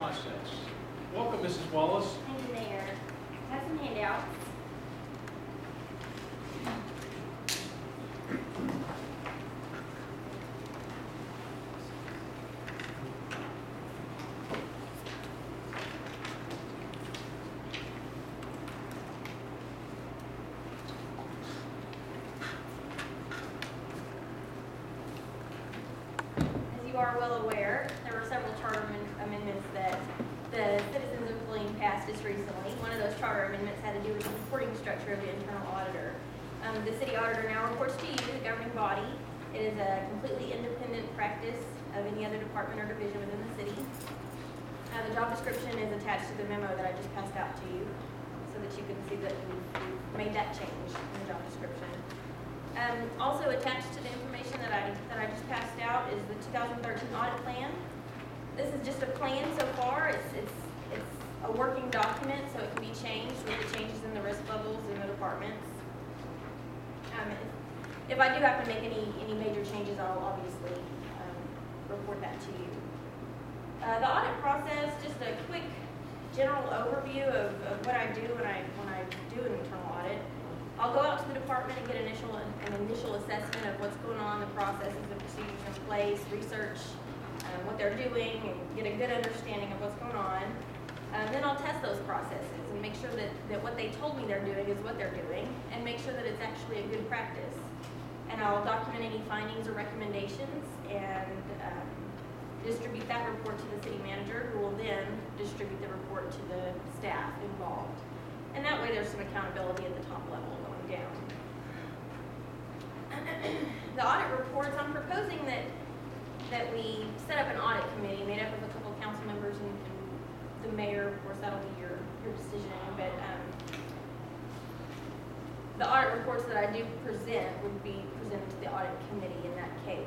Process. Welcome, Mrs. Wallace. Thank you, Mayor. I have some handouts. As you are well aware, there were several charter amendments that the citizens of Killeen passed just recently. One of those charter amendments had to do with the reporting structure of the internal auditor. The city auditor now reports to you, the governing body. It is a completely independent practice of any other department or division within the city. The job description is attached to the memo that I just passed out to you, so that you can see that we've made that change in the job description. Also attached to the information that I just passed out is the 2013 audit plan. This is just a plan so far. It's a working document, so it can be changed with the changes in the risk levels in the departments. If I do have to make any major changes, I'll obviously report that to you. The audit process, just a quick general overview of what I do when I do an internal audit. I'll go out to the department and get an initial assessment of what's going on, the processes and procedures in place, research what they're doing, and get a good understanding of what's going on. Then I'll test those processes and make sure that what they told me they're doing is what they're doing, and make sure that it's actually a good practice. And I'll document any findings or recommendations and distribute that report to the city manager, who will then distribute the report to the staff involved. And that way there's some accountability at the top level going down. The audit reports, I'm proposing that we set up an audit committee made up of a couple of council members and the mayor. Of course, that'll be your decision, but the audit reports that I do present would be presented to the audit committee in that case.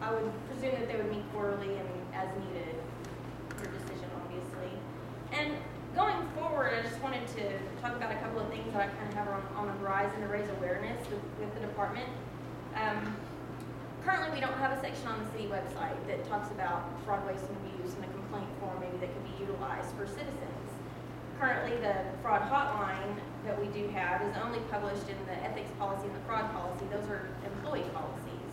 I would presume that they would meet quarterly and as needed for decision, obviously. And going forward, I just wanted to talk about a couple of things that I kind of have on the horizon to raise awareness with the department. Currently, we don't have a section on the city website that talks about fraud, waste, and abuse and a complaint form maybe that could be utilized for citizens. Currently, the fraud hotline that we do have is only published in the ethics policy and the fraud policy. Those are employee policies.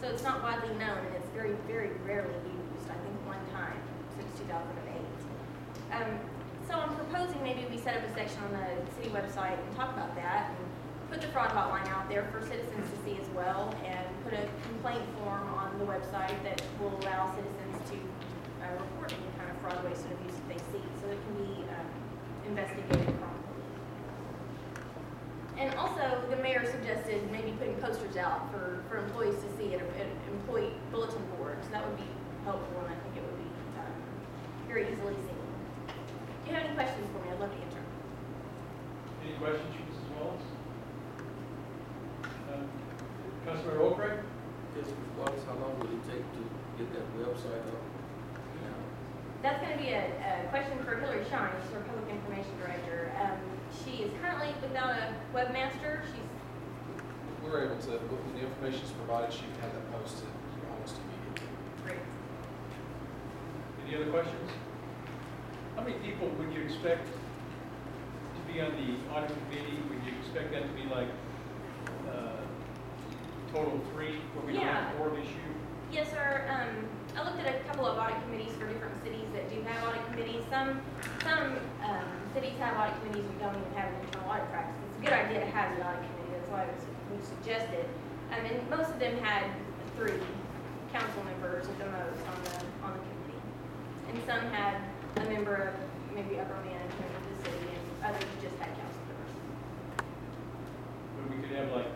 So it's not widely known, and it's very, very rarely used, I think one time since 2008. So I'm proposing maybe we set up a section on the city website and talk about that, and put the fraud hotline out there for citizens to see as well, and put a complaint form on the website that will allow citizens to report any kind of fraud, waste, and abuse that they see, so it can be investigated promptly. And also, the mayor suggested maybe putting posters out for employees to see at employee bulletin boards. That would be helpful, and I think it would be very easily seen. Do you have any questions for me? I'd love to answer. Any questions, Mrs. Wallace? Councilmember Oakray? Yes, Mr. Wallace, how long will it take to get that website up? That's going to be a question for Hillary Shine, she's our Public Information Director. She is currently without a webmaster. We're able to, when the information is provided, she can have that posted almost immediately. Great. Any other questions? How many people would you expect to be on the audit committee? Would you expect that to be like total 3, where we don't have a quorum issue? Yes, sir. I looked at a couple of audit committees for different cities that do have audit committees. Some cities have audit committees who don't even have an internal audit practice. It's a good idea to have the audit committee. That's why we suggested. And most of them had 3 council members at the most on the committee, and some had a member of maybe upper management of the city, and others just had council members. But we could have like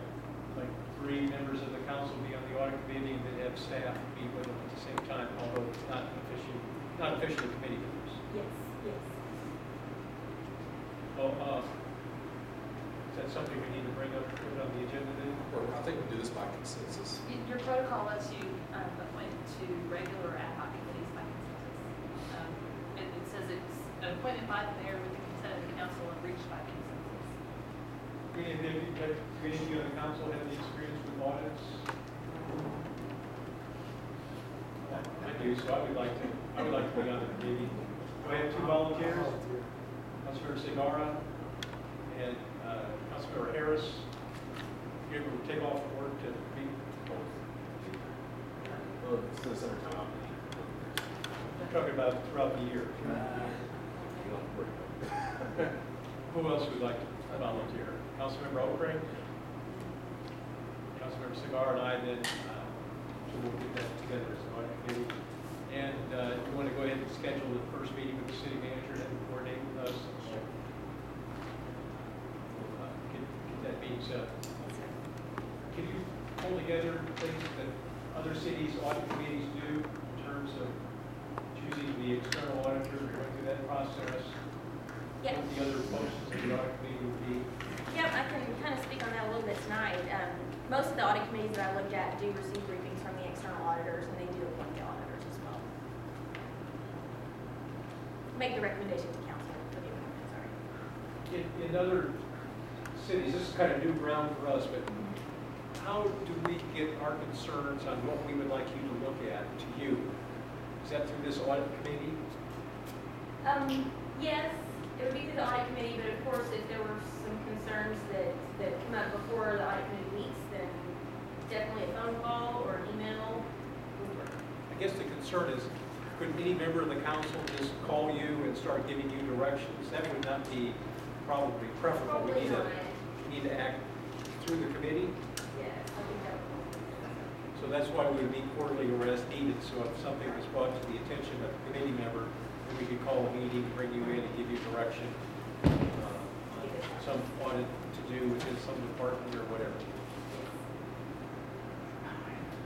3 members of the council be on the audit committee, and then have staff be with them at the same time, although it's not officially committee members. Yes, yes. Oh, is that something we need to bring up, put on the agenda then? Or I think we do this by consensus. Your protocol lets you appoint to regular ad hoc committees by consensus. And it says it's appointed by the mayor with the consent of the council and reached by consensus. Any on the council have any experience with audits? I do, so I would like to be on the committee. Do I have two volunteers? Councilmember Segara and Councilmember Harris. You able to take off work to be? Well, it's the summertime. I'm talking about throughout the year. Who else would like to volunteer? Councilmember O'Craig? Councilmember Segar and I, then so we'll get that together as an audit committee. And you want to go ahead and schedule the first meeting with the city manager and coordinate with us. Get that meeting set up. Can you pull together things that other cities' audit committees do in terms of choosing the external auditor, going through that process? Yes. What the other functions of the audit committee would be? Yep, I can kind of speak on that a little bit tonight. Most of the audit committees that I looked at do receive briefings from the external auditors, and they do appoint the auditors as well. Make the recommendation to council for the appointment, sorry. In other cities, this is kind of new ground for us, but how do we get our concerns on what we would like you to look at to you? Is that through this audit committee? Yes, it would be through the audit committee, but of course, if there were some concerns that come up before the audit committee meets, then definitely a phone call or an email would work. I guess the concern is, could any member of the council just call you and start giving you directions? That would not be probably preferable. Probably not. We need to act through the committee. Yes, I think that would work. So that's why we would meet quarterly or as needed. So if something was brought to the attention of a committee member, then we could call a meeting, bring you in and give you direction on some audit to do within some department or whatever.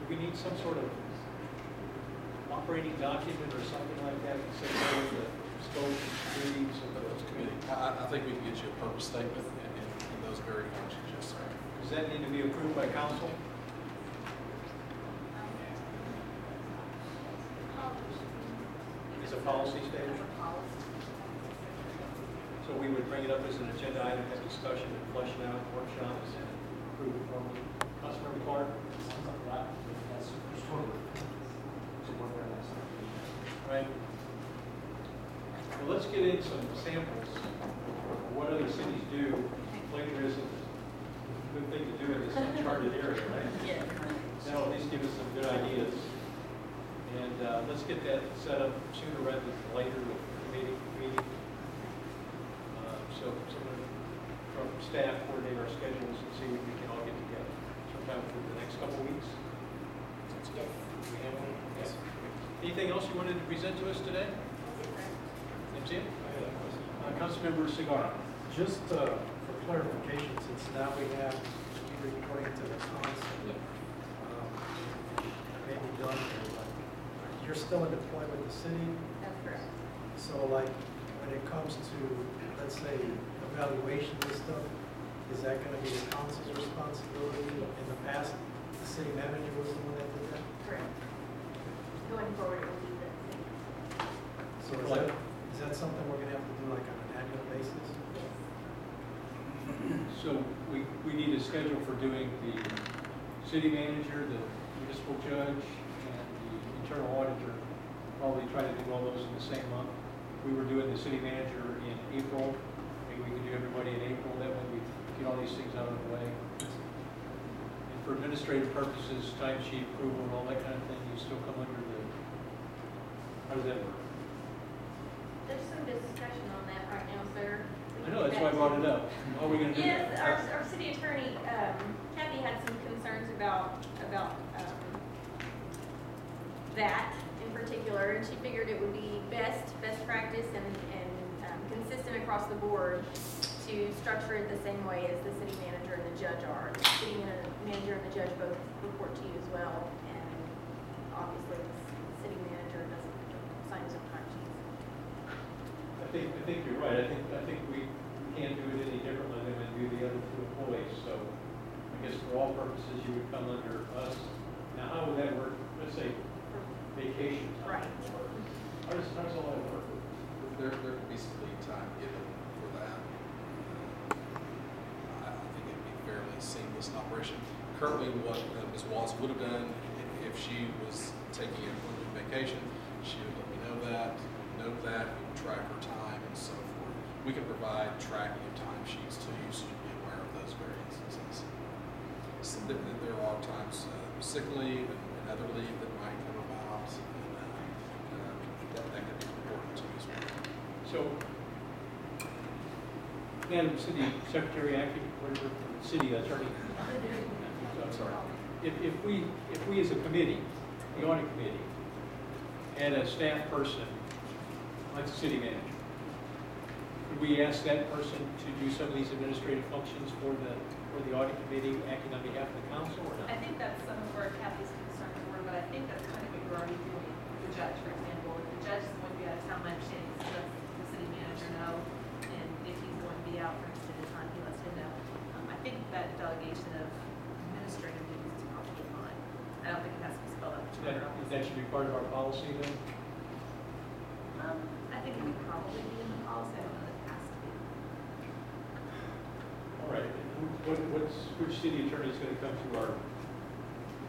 Do we need some sort of operating document or something like that to say the scope and duties of those committees? I think we can get you a purpose statement in those very functions, yes, sir. Does that need to be approved by council? It's a policy statement? So we would bring it up as an agenda item, have discussion and flesh it out, workshops, and approve it formally. Councilmember Clark? Right. Well, let's get in some samples of what other cities do. Plagiarism is a good thing to do in this uncharted area, right? Yeah. That'll at least give us some good ideas. And let's get that set up sooner rather than later with the meeting. So someone from staff coordinate our schedules and see if we can all get together sometime for the next couple of weeks. Yes. Yes. Anything else you wanted to present to us today? That's it? Councilmember Segar. Just for clarification, since now we have you reporting to the council, maybe done here, but you're still in deployment with the city, That's correct. so like when it comes to, let's say, evaluation and stuff, is that going to be the council's responsibility? In the past, the city manager was the one that did that? Correct. Going forward, it will be the same. So is that something we're going to have to do like on an annual basis? Yes. So we need a schedule for doing the city manager, the municipal judge, and the internal auditor. Probably try to do all those in the same month. We were doing the city manager in April. Maybe we could do everybody in April. That way we get all these things out of the way. And for administrative purposes, timesheet approval and all that kind of thing, you still come under the, how does that work? There's some discussion on that right now, sir. I know, that's why I brought it up. How are we gonna do Yes, that? our city attorney, Kathy had some concerns about that in particular, and she figured it would be best practice and consistent across the board to structure it the same way as the city manager and the judge are. The city manager and the judge both report to you as well, and obviously the city manager doesn't sign his own timesheets. I think you're right. I think we can't do it any differently than we do the other two employees. So I guess for all purposes, you would come under us. Now, how would that work? Let's say vacation time. Right. Or how does all that work? There could be some lead time given for that. I think it'd be fairly seamless operation. Currently, what Ms. Wallace would have done if she was taking a vacation, she would let me know that, note that, we would track her time and so forth. We can provide tracking of timesheets to you so you'd be aware of those very instances. So there are times sick leave and other leave that might come about, and that can be important to you as well. So, Madam City Secretary, acting, whatever, City Attorney. I'm sorry. If we as a committee, the audit committee, had a staff person, like the city manager, could we ask that person to do some of these administrative functions for the audit committee, acting on behalf of the council, or not? I think that's some of where Kathy's concerns were, but I think that's kind of what you're already doing with the judge, for example. If the judge is going to be out of town, my understanding is he lets the city manager know, and if he's going to be out for an extended time, he lets him know. I think that delegation of administrative duties is probably fine. I don't think it has to be spelled out. That should be part of our policy then? I think it would probably be in the policy. I don't know that it has to be. All right. And which city attorney is going to come to our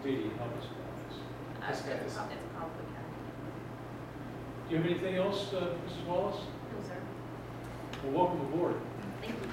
committee and help us with this? It's probably Kathy. Do you have anything else, Mrs. Wallace? No, sir. Well, welcome aboard. Thank you.